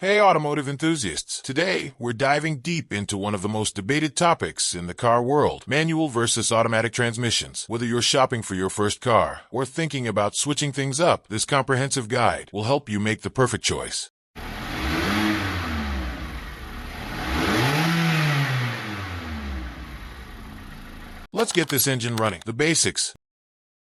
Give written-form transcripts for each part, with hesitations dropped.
Hey automotive enthusiasts! Today, we're diving deep into one of the most debated topics in the car world, manual versus automatic transmissions. Whether you're shopping for your first car or thinking about switching things up, this comprehensive guide will help you make the perfect choice. Let's get this engine running. The basics.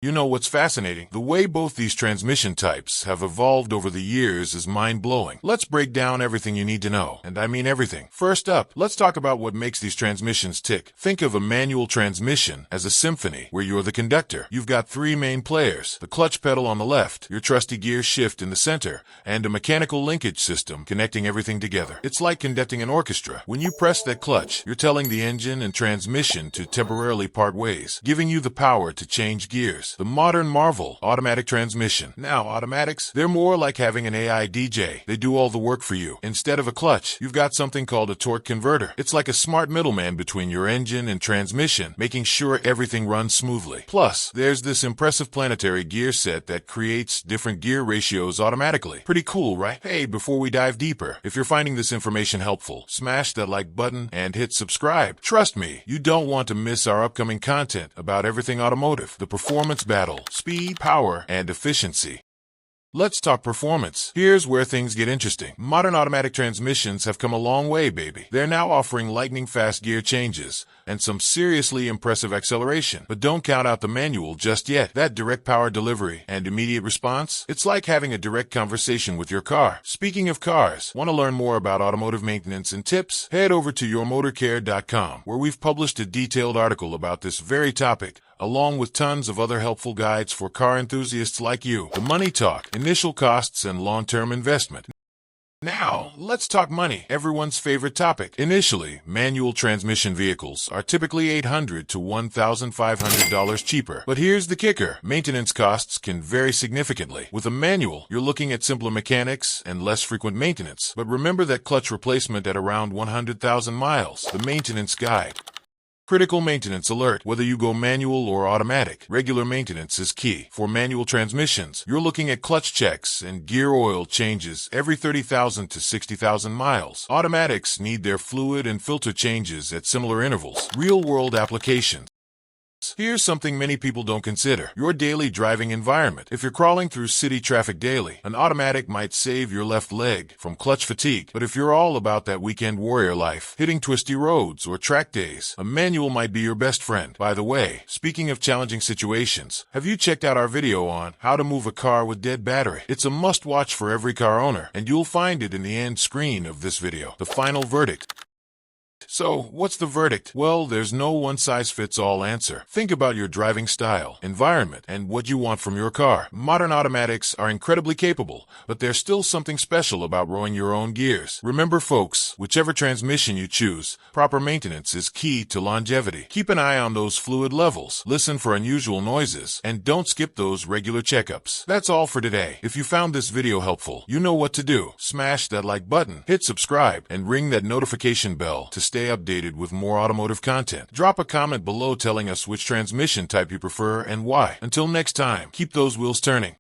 You know what's fascinating? The way both these transmission types have evolved over the years is mind-blowing. Let's break down everything you need to know, and I mean everything. First up, let's talk about what makes these transmissions tick. Think of a manual transmission as a symphony where you're the conductor. You've got three main players: the clutch pedal on the left, your trusty gear shift in the center, and a mechanical linkage system connecting everything together. It's like conducting an orchestra. When you press that clutch, you're telling the engine and transmission to temporarily part ways, giving you the power to change gears. The modern marvel, automatic transmission. Now, automatics, they're more like having an AI DJ. They do all the work for you. Instead of a clutch, you've got something called a torque converter. It's like a smart middleman between your engine and transmission, making sure everything runs smoothly. Plus, there's this impressive planetary gear set that creates different gear ratios automatically. Pretty cool, right? Hey, before we dive deeper, if you're finding this information helpful, smash that like button and hit subscribe. Trust me, you don't want to miss our upcoming content about everything automotive. The performance battle, speed, power, and efficiency. Let's talk performance. Here's where things get interesting. Modern automatic transmissions have come a long way, baby. They're now offering lightning-fast gear changes and some seriously impressive acceleration. But don't count out the manual just yet. That direct power delivery and immediate response, it's like having a direct conversation with your car. Speaking of cars, want to learn more about automotive maintenance and tips? Head over to yourmotorcare.com, where we've published a detailed article about this very topic, along with tons of other helpful guides for car enthusiasts like you. The money talk, initial costs and long-term investment. Now, let's talk money, everyone's favorite topic. Initially, manual transmission vehicles are typically $800 to $1,500 cheaper. But here's the kicker. Maintenance costs can vary significantly. With a manual, you're looking at simpler mechanics and less frequent maintenance. But remember that clutch replacement at around 100,000 miles. The maintenance guide. Critical maintenance alert. Whether you go manual or automatic, regular maintenance is key. For manual transmissions, you're looking at clutch checks and gear oil changes every 30,000 to 60,000 miles. Automatics need their fluid and filter changes at similar intervals. Real-world applications. Here's something many people don't consider: your daily driving environment. If you're crawling through city traffic daily, an automatic might save your left leg from clutch fatigue. But if you're all about that weekend warrior life, hitting twisty roads or track days, a manual might be your best friend. By the way, speaking of challenging situations, have you checked out our video on how to move a car with dead battery? It's a must-watch for every car owner, and you'll find it in the end screen of this video. The final verdict. So, what's the verdict? Well, there's no one-size-fits-all answer. Think about your driving style, environment, and what you want from your car. Modern automatics are incredibly capable, but there's still something special about rowing your own gears. Remember, folks, whichever transmission you choose, proper maintenance is key to longevity. Keep an eye on those fluid levels, listen for unusual noises, and don't skip those regular checkups. That's all for today. If you found this video helpful, you know what to do. Smash that like button, hit subscribe, and ring that notification bell to stay updated with more automotive content. Drop a comment below telling us which transmission type you prefer and why. Until next time, keep those wheels turning.